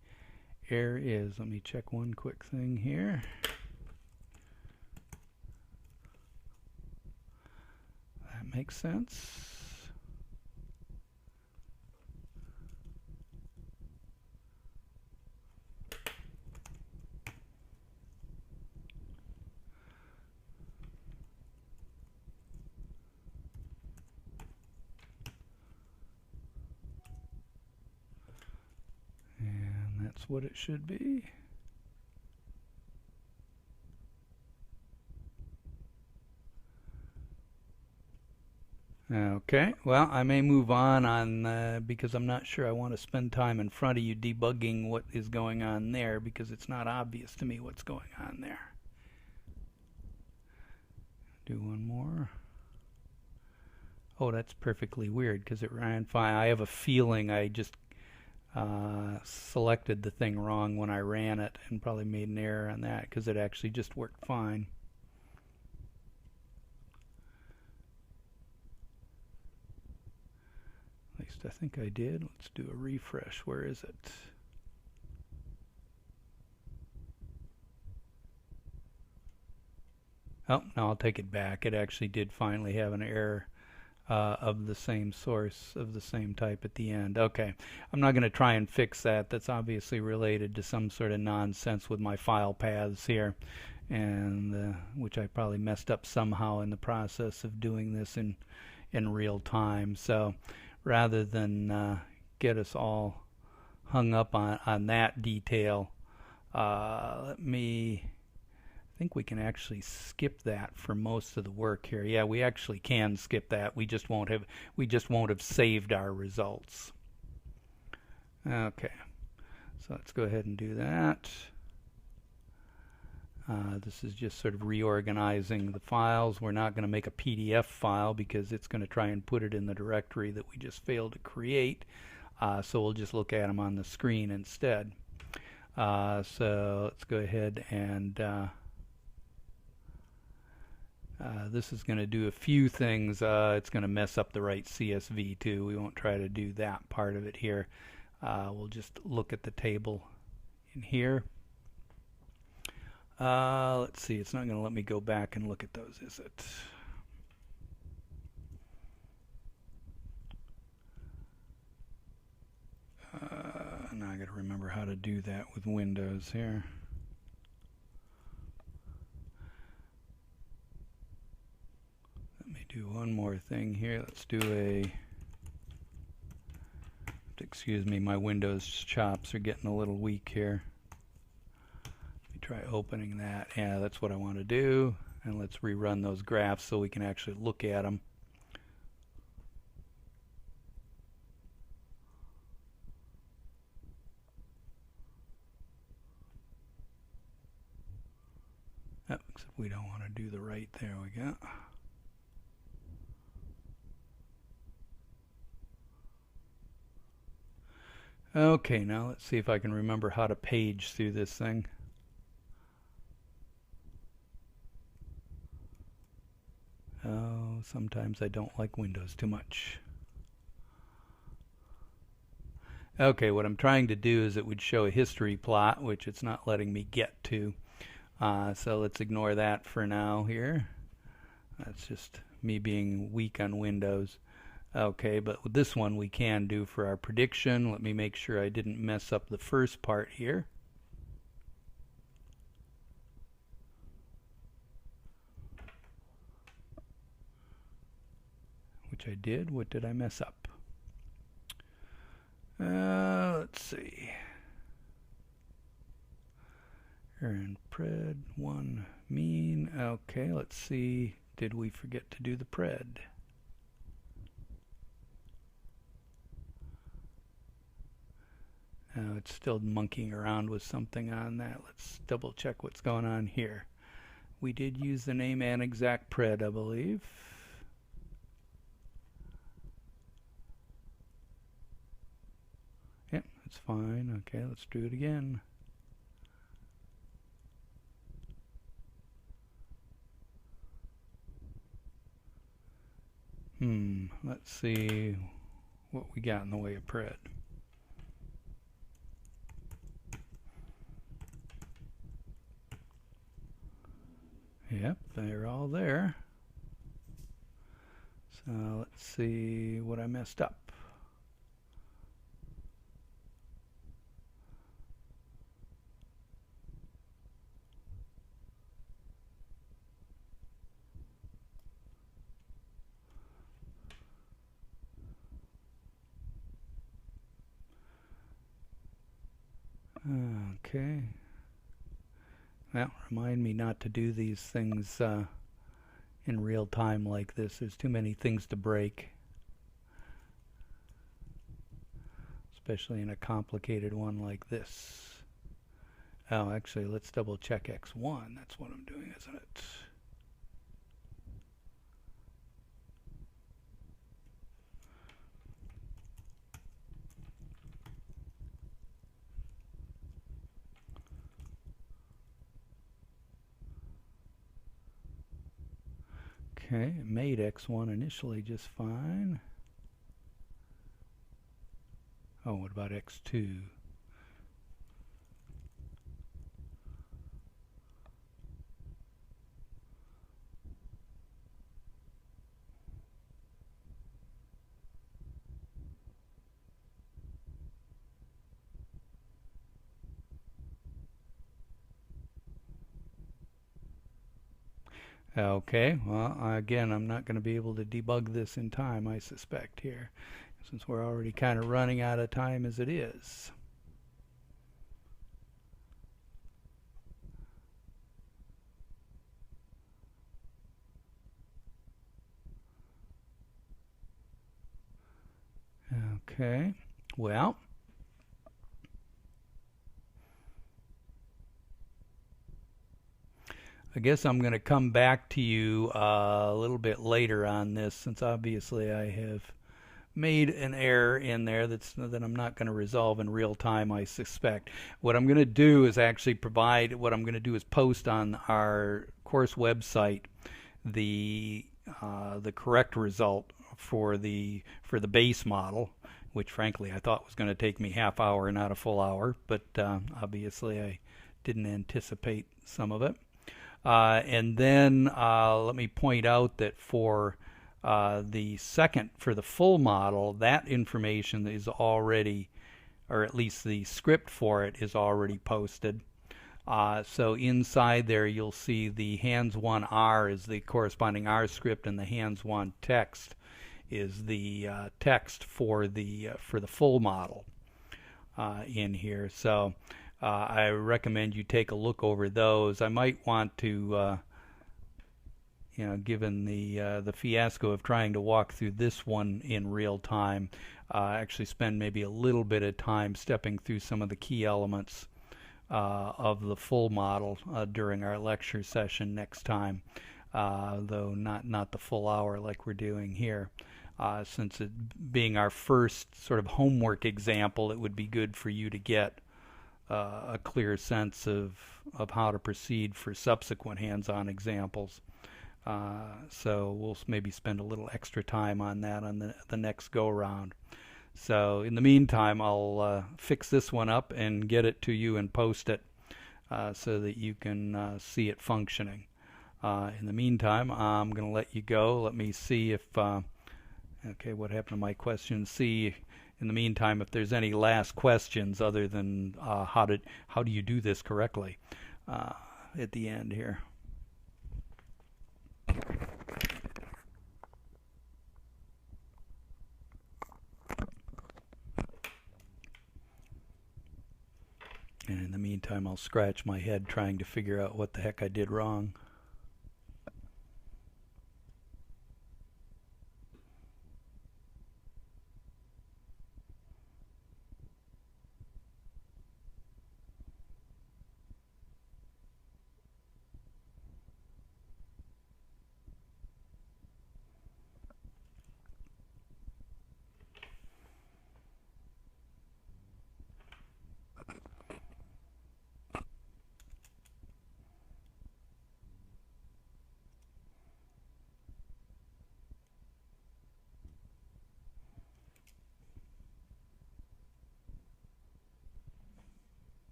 error is. Let me check one quick thing here. That makes sense. And that's what it should be. Okay, well, I may move on because I'm not sure I want to spend time in front of you debugging what is going on there because it's not obvious to me what's going on there. Do one more. Oh, that's perfectly weird because it ran fine. I have a feeling I just selected the thing wrong when I ran it and probably made an error on that because it actually just worked fine. At least I think I did. Let's do a refresh. Where is it? Oh, no, I'll take it back. It actually did finally have an error of the same source, of the same type at the end. Okay, I'm not going to try and fix that. That's obviously related to some sort of nonsense with my file paths here, and which I probably messed up somehow in the process of doing this in real time. So rather than get us all hung up on that detail, let me... I think we can actually skip that for most of the work here. Yeah, we actually can skip that. We just won't have saved our results. Okay, so let's go ahead and do that. This is just sort of reorganizing the files. We're not going to make a PDF file because it's going to try and put it in the directory that we just failed to create. So we'll just look at them on the screen instead. So let's go ahead and this is going to do a few things. It's going to mess up the right CSV too. We won't try to do that part of it here. We'll just look at the table in here. Let's see, it's not going to let me go back and look at those, is it? Now I got to remember how to do that with Windows here. Let me do one more thing here. Let's do a... Excuse me, my Windows chops are getting a little weak here. Let me try opening that. Yeah, that's what I want to do. And let's rerun those graphs so we can actually look at them. Oh, except we don't want to do the right. There we go. Okay, now let's see if I can remember how to page through this thing. Oh, sometimes I don't like Windows too much. Okay, what I'm trying to do is it would show a history plot, which it's not letting me get to. So let's ignore that for now here. That's just me being weak on Windows. Okay, but with this one we can do for our prediction. Let me make sure I didn't mess up the first part here. Which I did. What did I mess up? Let's see. And pred 1 mean. Okay, let's see. Did we forget to do the pred? It's still monkeying around with something on that. Let's double check what's going on here. We did use the name AnExactPred, I believe. Yep, that's fine. Okay, let's do it again. Let's see what we got in the way of pred. Yep, they're all there. So let's see what I messed up. Okay. Well, remind me not to do these things in real time like this. There's too many things to break, especially in a complicated one like this. Oh, actually, let's double check x1. That's what I'm doing, isn't it? Okay, it made x1 initially just fine. Oh, what about x2? Okay, well, again, I'm not going to be able to debug this in time, I suspect, here, since we're already kind of running out of time as it is. Okay, well, I guess I'm going to come back to you a little bit later on this, since obviously I have made an error in there that I'm not going to resolve in real time, I suspect. What I'm going to do is actually post on our course website the correct result for the base model, which frankly I thought was going to take me half hour, not a full hour, but obviously I didn't anticipate some of it. And then let me point out that for the full model, that information is already, or at least the script for it is already posted. So inside there you'll see the hands1R is the corresponding R script, and the hands1 text is the text for the full model in here. So I recommend you take a look over those. I might want to, given the fiasco of trying to walk through this one in real time, actually spend maybe a little bit of time stepping through some of the key elements of the full model during our lecture session next time, though not the full hour like we're doing here. Since it being our first sort of homework example, it would be good for you to get a clear sense of how to proceed for subsequent hands-on examples. So we'll maybe spend a little extra time on that on the next go-around. So in the meantime, I'll fix this one up and get it to you and post it so that you can see it functioning. In the meantime, I'm going to let you go. Let me see if, okay, what happened to my question? See in the meantime if there's any last questions other than how do you do this correctly at the end here. And in the meantime, I'll scratch my head trying to figure out what the heck I did wrong.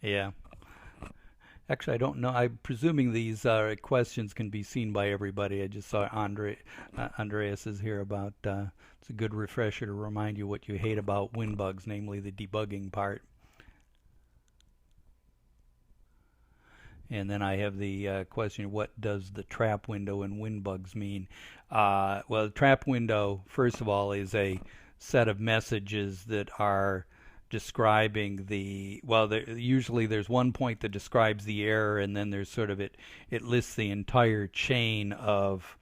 Yeah. Actually, I don't know. I'm presuming these questions can be seen by everybody. I just saw Andreas is here about. It's a good refresher to remind you what you hate about WinBUGs, namely the debugging part. And then I have the question: what does the trap window in WinBUGs mean? Well, the trap window, first of all, is a set of messages that are describing usually there's one point that describes the error, and then there's sort of it lists the entire chain of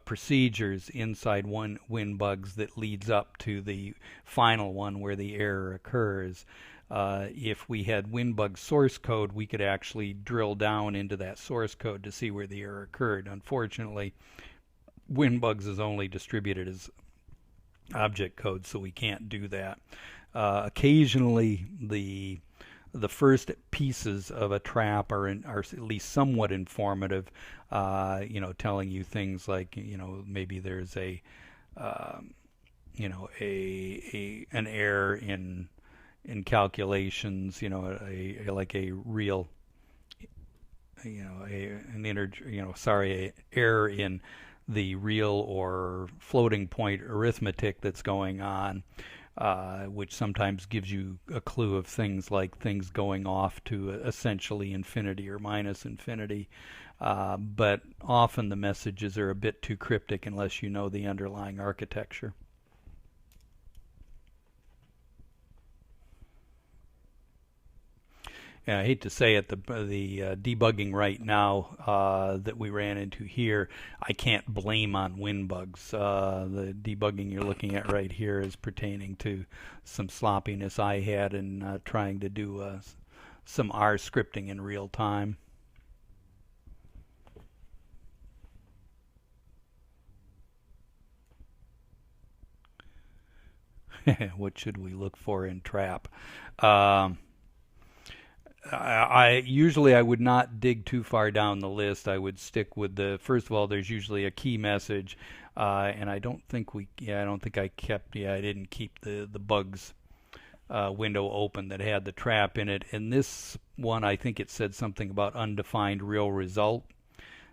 procedures inside one WinBUGs that leads up to the final one where the error occurs. If we had WinBUG source code, we could actually drill down into that source code to see where the error occurred. Unfortunately, WinBUGs is only distributed as object code, so we can't do that. Occasionally, the first pieces of a trap are at least somewhat informative, telling you things like, maybe there's an error in calculations, like a real, a error in the real or floating point arithmetic that's going on, which sometimes gives you a clue of things like things going off to essentially infinity or minus infinity. But often the messages are a bit too cryptic unless you know the underlying architecture. And I hate to say it, the debugging right now that we ran into here, I can't blame on WinBUGs. The debugging you're looking at right here is pertaining to some sloppiness I had in trying to do some R scripting in real time. What should we look for in trap? I usually I would not dig too far down the list. I would stick with first of all, there's usually a key message, and I don't think I didn't keep the bugs window open that had the trap in it. In this one, I think it said something about undefined real result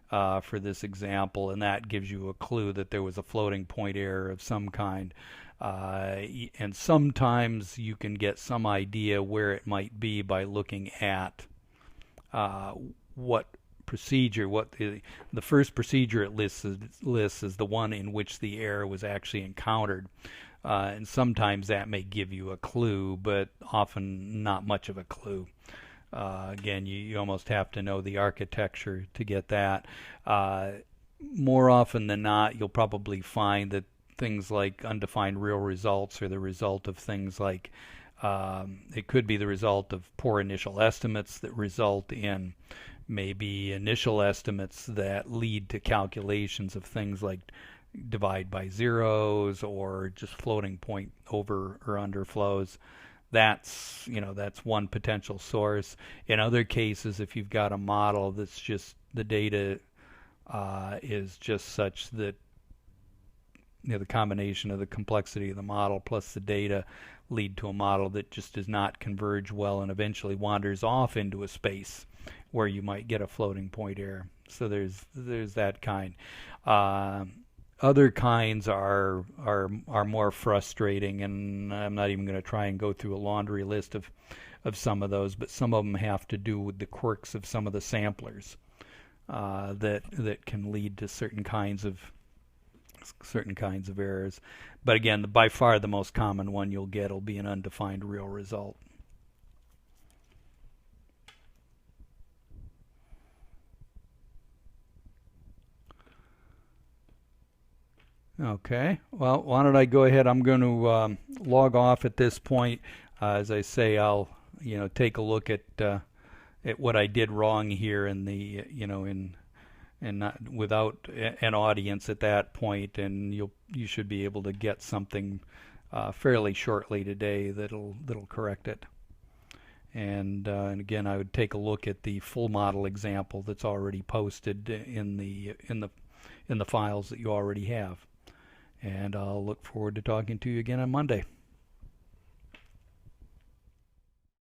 for this example, and that gives you a clue that there was a floating point error of some kind. And sometimes you can get some idea where it might be by looking at what procedure, the first procedure it lists is the one in which the error was actually encountered. And sometimes that may give you a clue, but often not much of a clue. Again, you almost have to know the architecture to get that. More often than not, you'll probably find that things like undefined real results are the result of things like it could be the result of poor initial estimates that result in maybe initial estimates that lead to calculations of things like divide by zeros or just floating point over or under flows. That's one potential source. In other cases, if you've got a model that's just the data is just such that the combination of the complexity of the model plus the data lead to a model that just does not converge well and eventually wanders off into a space where you might get a floating point error. So there's that kind. Other kinds are more frustrating, and I'm not even going to try and go through a laundry list of some of those, but some of them have to do with the quirks of some of the samplers that can lead to certain kinds of errors. But again, by far the most common one you'll get will be an undefined real result. Okay, well, why don't I go ahead? I'm going to log off at this point. As I say, I'll take a look at what I did wrong here in the and not without an audience at that point, and you should be able to get something fairly shortly today that'll correct it. And again, I would take a look at the full model example that's already posted in the files that you already have. And I'll look forward to talking to you again on Monday.